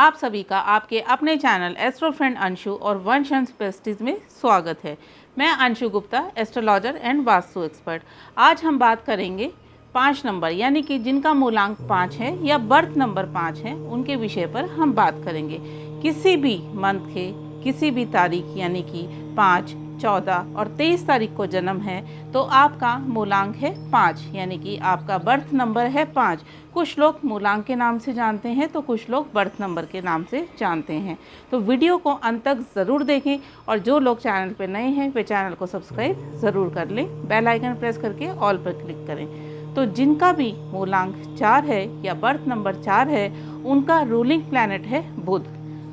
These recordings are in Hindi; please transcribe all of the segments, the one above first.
आप सभी का आपके अपने चैनल एस्ट्रो फ्रेंड अंशु और वंश अंश पेस्टिज में स्वागत है। मैं Anshu Gupta, astrologer and vastu expert. आज हम बात करेंगे 5 नंबर यानी कि जिनका मूलांक 5 है या बर्थ नंबर 5 है, उनके विषय पर हम बात करेंगे। किसी भी मंथ के किसी भी तारीख यानी कि 5, 14 और 23 तारीख को जन्म है तो आपका मूलांक है 5 यानी कि आपका बर्थ नंबर है 5। कुछ लोग मूलांक के नाम से जानते हैं तो कुछ लोग बर्थ नंबर के नाम से जानते हैं। तो वीडियो को अंत तक ज़रूर देखें और जो लोग चैनल पर नए हैं वे चैनल को सब्सक्राइब ज़रूर कर लें, बेल आइकन प्रेस करके ऑल पर क्लिक करें। तो जिनका भी मूलांक 4 है या बर्थ नंबर 4 है उनका रूलिंग प्लैनेट है बुध।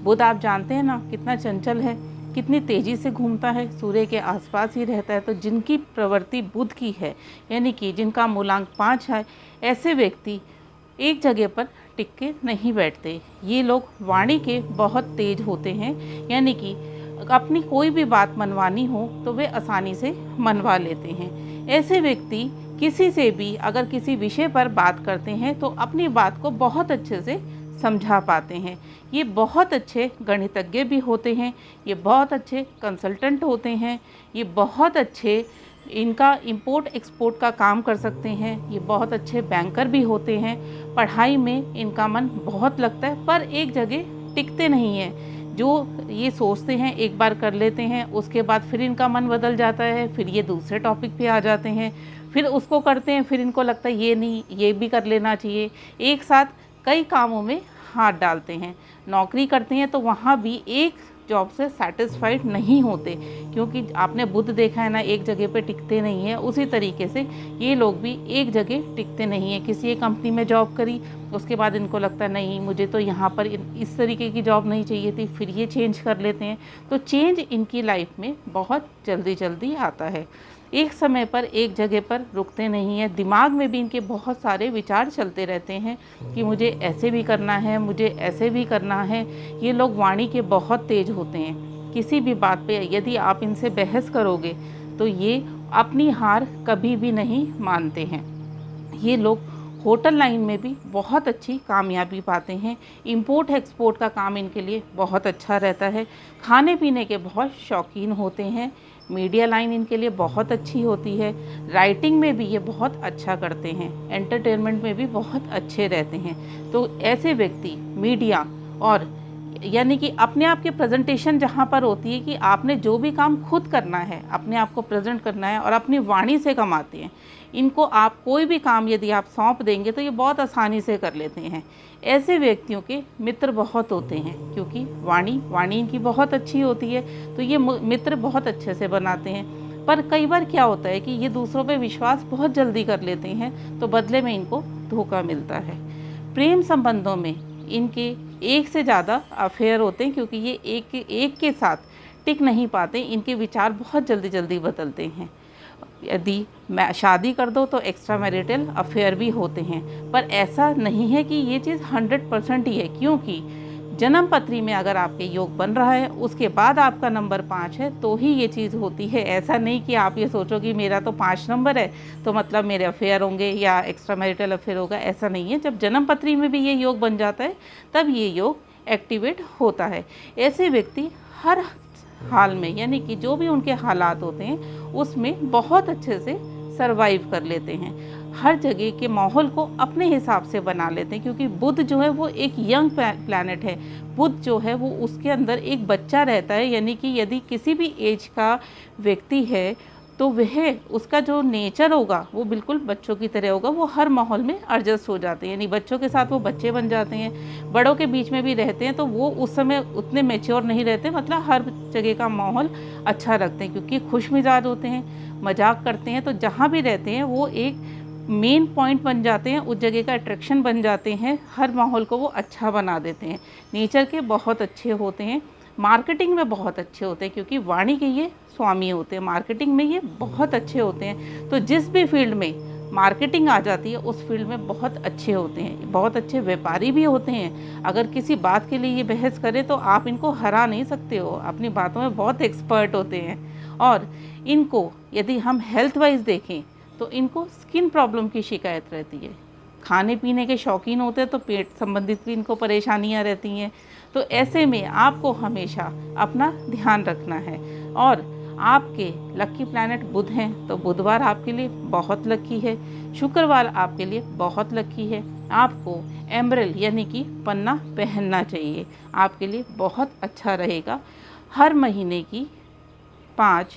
बुध आप जानते हैं ना कितना चंचल है, कितनी तेज़ी से घूमता है, सूर्य के आसपास ही रहता है। तो जिनकी प्रवृत्ति बुध की है यानी कि जिनका मूलांक 5 है, ऐसे व्यक्ति एक जगह पर टिक के नहीं बैठते। ये लोग वाणी के बहुत तेज होते हैं यानी कि अपनी कोई भी बात मनवानी हो तो वे आसानी से मनवा लेते हैं। ऐसे व्यक्ति किसी से भी अगर किसी विषय पर बात करते हैं तो अपनी बात को बहुत अच्छे से समझा पाते हैं। ये बहुत अच्छे गणितज्ञ भी होते हैं, ये बहुत अच्छे कंसल्टेंट होते हैं, ये बहुत अच्छे इनका इंपोर्ट एक्सपोर्ट का काम कर सकते हैं, ये बहुत अच्छे बैंकर भी होते हैं। पढ़ाई में इनका मन बहुत लगता है पर एक जगह टिकते नहीं हैं। जो ये सोचते हैं एक बार कर लेते हैं, उसके बाद फिर इनका मन बदल जाता है, फिर ये दूसरे टॉपिक पे आ जाते हैं, फिर उसको करते हैं, फिर इनको लगता है ये नहीं, ये भी कर लेना चाहिए। एक साथ कई कामों में हाथ डालते हैं। नौकरी करते हैं तो वहाँ भी एक जॉब से सेटिस्फाइड नहीं होते क्योंकि आपने बुध देखा है ना, एक जगह पे टिकते नहीं है। उसी तरीके से ये लोग भी एक जगह टिकते नहीं है। किसी एक कंपनी में जॉब करी, उसके बाद इनको लगता है नहीं मुझे तो यहाँ पर इस तरीके की जॉब नहीं चाहिए थी, फिर ये चेंज कर लेते हैं। तो चेंज इनकी लाइफ में बहुत जल्दी जल्दी आता है। एक समय पर एक जगह पर रुकते नहीं हैं। दिमाग में भी इनके बहुत सारे विचार चलते रहते हैं कि मुझे ऐसे भी करना है, मुझे ऐसे भी करना है। ये लोग वाणी के बहुत तेज होते हैं। किसी भी बात पे यदि आप इनसे बहस करोगे तो ये अपनी हार कभी भी नहीं मानते हैं। ये लोग होटल लाइन में भी बहुत अच्छी कामयाबी पाते हैं। इंपोर्ट एक्सपोर्ट का काम इनके लिए बहुत अच्छा रहता है। खाने पीने के बहुत शौकीन होते हैं। मीडिया लाइन इनके लिए बहुत अच्छी होती है। राइटिंग में भी ये बहुत अच्छा करते हैं। एंटरटेनमेंट में भी बहुत अच्छे रहते हैं। तो ऐसे व्यक्ति मीडिया और यानी कि अपने आप के प्रेजेंटेशन जहाँ पर होती है कि आपने जो भी काम खुद करना है, अपने आप को प्रेजेंट करना है और अपनी वाणी से कमाते हैं। इनको आप कोई भी काम यदि आप सौंप देंगे तो ये बहुत आसानी से कर लेते हैं। ऐसे व्यक्तियों के मित्र बहुत होते हैं क्योंकि वाणी इनकी बहुत अच्छी होती है तो ये मित्र बहुत अच्छे से बनाते हैं। पर कई बार क्या होता है कि ये दूसरों पे विश्वास बहुत जल्दी कर लेते हैं तो बदले में इनको धोखा मिलता है। प्रेम संबंधों में इनके एक से ज़्यादा अफेयर होते हैं क्योंकि ये एक के साथ टिक नहीं पाते। इनके विचार बहुत जल्दी जल्दी बदलते हैं। यदि मैं शादी कर दो तो एक्स्ट्रा मैरिटल अफेयर भी होते हैं, पर ऐसा नहीं है कि ये चीज़ 100% ही है क्योंकि जन्म पत्री में अगर आपके योग बन रहा है उसके बाद आपका नंबर 5 है तो ही ये चीज़ होती है। ऐसा नहीं कि आप ये सोचो कि मेरा तो 5 नंबर है तो मतलब मेरे अफेयर होंगे या एक्स्ट्रा मैरिटल अफेयर होगा, ऐसा नहीं है। जब जन्म पत्री में भी ये योग बन जाता है तब ये योग एक्टिवेट होता है। ऐसे व्यक्ति हर हाल में यानी कि जो भी उनके हालात होते हैं उसमें बहुत अच्छे से सरवाइव कर लेते हैं। हर जगह के माहौल को अपने हिसाब से बना लेते हैं क्योंकि बुध जो है वो एक यंग प्लैनेट है। बुध जो है वो उसके अंदर एक बच्चा रहता है यानी कि यदि किसी भी एज का व्यक्ति है तो वह उसका जो नेचर होगा वो बिल्कुल बच्चों की तरह होगा। वो हर माहौल में एडजस्ट हो जाते हैं यानी बच्चों के साथ वो बच्चे बन जाते हैं। बड़ों के बीच में भी रहते हैं तो वो उस समय उतने मैच्योर नहीं रहते, मतलब हर जगह का माहौल अच्छा रखते हैं क्योंकि खुश मिजाज होते हैं, मजाक करते हैं। तो जहाँ भी रहते हैं वो एक मेन पॉइंट बन जाते हैं, उस जगह का अट्रैक्शन बन जाते हैं, हर माहौल को वो अच्छा बना देते हैं। नेचर के बहुत अच्छे होते हैं। मार्केटिंग में बहुत अच्छे होते हैं क्योंकि वाणी के ये स्वामी होते हैं। मार्केटिंग में ये बहुत अच्छे होते हैं। तो जिस भी फील्ड में मार्केटिंग आ जाती है उस फील्ड में बहुत अच्छे होते हैं। बहुत अच्छे व्यापारी भी होते हैं। अगर किसी बात के लिए ये बहस करें तो आप इनको हरा नहीं सकते हो। अपनी बातों में बहुत एक्सपर्ट होते हैं। और इनको यदि हम हेल्थ वाइज देखें तो इनको स्किन प्रॉब्लम की शिकायत रहती है। खाने पीने के शौकीन होते हैं तो पेट संबंधित भी इनको परेशानियां रहती हैं। तो ऐसे में आपको हमेशा अपना ध्यान रखना है। और आपके लकी प्लैनेट बुध हैं, तो बुधवार आपके लिए बहुत लकी है, शुक्रवार आपके लिए बहुत लकी है। आपको एम्ब्रेल यानी कि पन्ना पहनना चाहिए, आपके लिए बहुत अच्छा रहेगा। हर महीने की 5,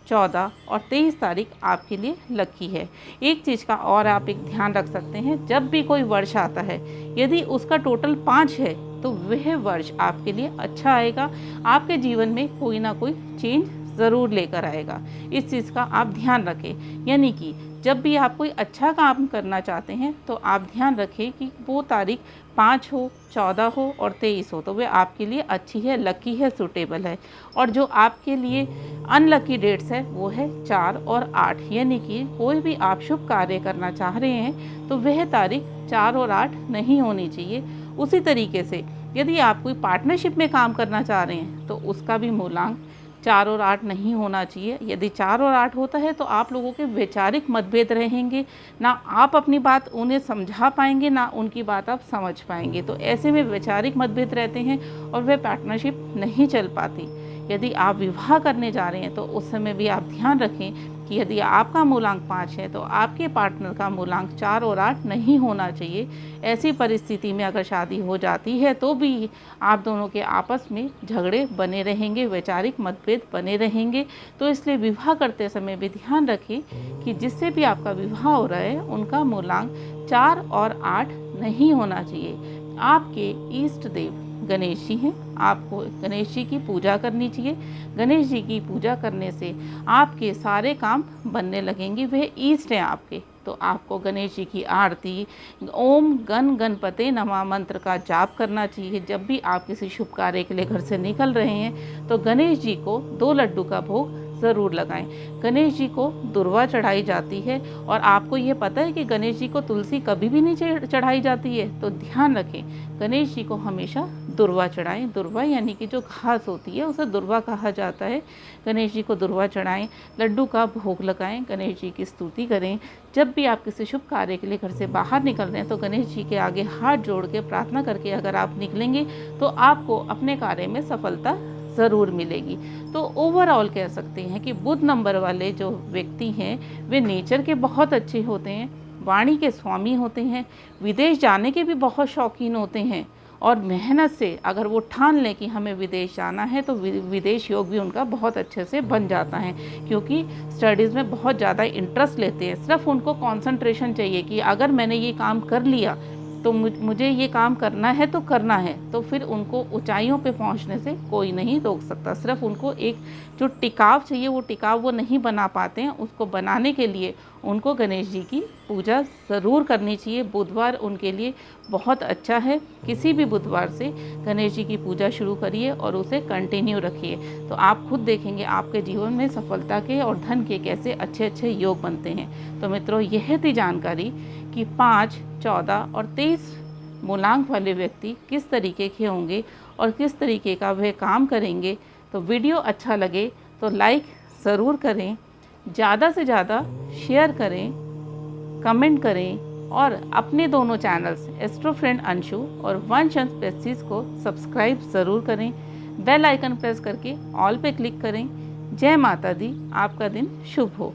14 और 23 तारीख आपके लिए लकी है। एक चीज़ का और आप एक ध्यान रख सकते हैं, जब भी कोई वर्ष आता है यदि उसका टोटल 5 है तो वह वर्ष आपके लिए अच्छा आएगा, आपके जीवन में कोई ना कोई चेंज ज़रूर लेकर आएगा। इस चीज़ का आप ध्यान रखें। यानी कि जब भी आप कोई अच्छा काम करना चाहते हैं तो आप ध्यान रखें कि वो तारीख 5 हो, 14 हो और 23 हो, तो वे आपके लिए अच्छी है, लकी है, सूटेबल है। और जो आपके लिए अनलकी डेट्स है वो है 4 और 8। यानी कि कोई भी आप शुभ कार्य करना चाह रहे हैं तो वह तारीख 4 और 8 नहीं होनी चाहिए। उसी तरीके से यदि आप कोई पार्टनरशिप में काम करना चाह रहे हैं तो उसका भी मूलांक 4 और 8 नहीं होना चाहिए। यदि 4 और 8 होता है तो आप लोगों के वैचारिक मतभेद रहेंगे, ना आप अपनी बात उन्हें समझा पाएंगे, ना उनकी बात आप समझ पाएंगे। तो ऐसे में वैचारिक मतभेद रहते हैं और वह पार्टनरशिप नहीं चल पाती। यदि आप विवाह करने जा रहे हैं तो उस समय भी आप ध्यान रखें कि यदि आपका मूलांक 5 है तो आपके पार्टनर का मूलांक 4 और 8 नहीं होना चाहिए। ऐसी परिस्थिति में अगर शादी हो जाती है तो भी आप दोनों के आपस में झगड़े बने रहेंगे, वैचारिक मतभेद बने रहेंगे। तो इसलिए विवाह करते समय भी ध्यान रखें कि जिससे भी आपका विवाह हो रहा है उनका मूलांक 4 और 8 नहीं होना चाहिए। आपके इष्ट देव गणेश जी हैं, आपको गणेश जी की पूजा करनी चाहिए। गणेश जी की पूजा करने से आपके सारे काम बनने लगेंगे, वह इष्ट हैं आपके। तो आपको गणेश जी की आरती, ओम गण गणपते नमः मंत्र का जाप करना चाहिए। जब भी आप किसी शुभ कार्य के लिए घर से निकल रहे हैं तो गणेश जी को 2 लड्डू का भोग ज़रूर लगाएं। गणेश जी को दुर्वा चढ़ाई जाती है और आपको ये पता है कि गणेश जी को तुलसी कभी भी नहीं चढ़ाई जाती है, तो ध्यान रखें गणेश जी को हमेशा दुर्वा चढ़ाएं। दुर्वा यानी कि जो घास होती है उसे दुर्वा कहा जाता है। गणेश जी को दुर्वा चढ़ाएं, लड्डू का भोग लगाएं, गणेश जी की स्तुति करें। जब भी आप किसी शुभ कार्य के लिए घर से बाहर निकल रहे हैं तो गणेश जी के आगे हाथ जोड़ के प्रार्थना करके अगर आप निकलेंगे तो आपको अपने कार्य में सफलता ज़रूर मिलेगी। तो ओवरऑल कह सकते हैं कि बुध नंबर वाले जो व्यक्ति हैं वे नेचर के बहुत अच्छे होते हैं, वाणी के स्वामी होते हैं, विदेश जाने के भी बहुत शौकीन होते हैं। और मेहनत से अगर वो ठान लें कि हमें विदेश जाना है तो विदेश योग भी उनका बहुत अच्छे से बन जाता है, क्योंकि स्टडीज़ में बहुत ज़्यादा इंटरेस्ट लेते हैं। सिर्फ उनको कंसंट्रेशन चाहिए कि अगर मैंने ये काम कर लिया तो मुझे ये काम करना है तो करना है, तो फिर उनको ऊंचाइयों पे पहुंचने से कोई नहीं रोक सकता। सिर्फ उनको एक जो टिकाव चाहिए वो टिकाव वो नहीं बना पाते हैं, उसको बनाने के लिए उनको गणेश जी की पूजा ज़रूर करनी चाहिए। बुधवार उनके लिए बहुत अच्छा है। किसी भी बुधवार से गणेश जी की पूजा शुरू करिए और उसे कंटिन्यू रखिए, तो आप खुद देखेंगे आपके जीवन में सफलता के और धन के कैसे अच्छे अच्छे योग बनते हैं। तो मित्रों, यह थी जानकारी कि 5, 14 और 23 मूलांक वाले व्यक्ति किस तरीके के होंगे और किस तरीके का वह काम करेंगे। तो वीडियो अच्छा लगे तो लाइक ज़रूर करें, ज़्यादा से ज़्यादा शेयर करें, कमेंट करें और अपने दोनों चैनल्स एस्ट्रो फ्रेंड अंशु और वंश अंश पेस्टीज को सब्सक्राइब ज़रूर करें। बेल आइकन प्रेस करके ऑल पे क्लिक करें। जय माता दी, आपका दिन शुभ हो।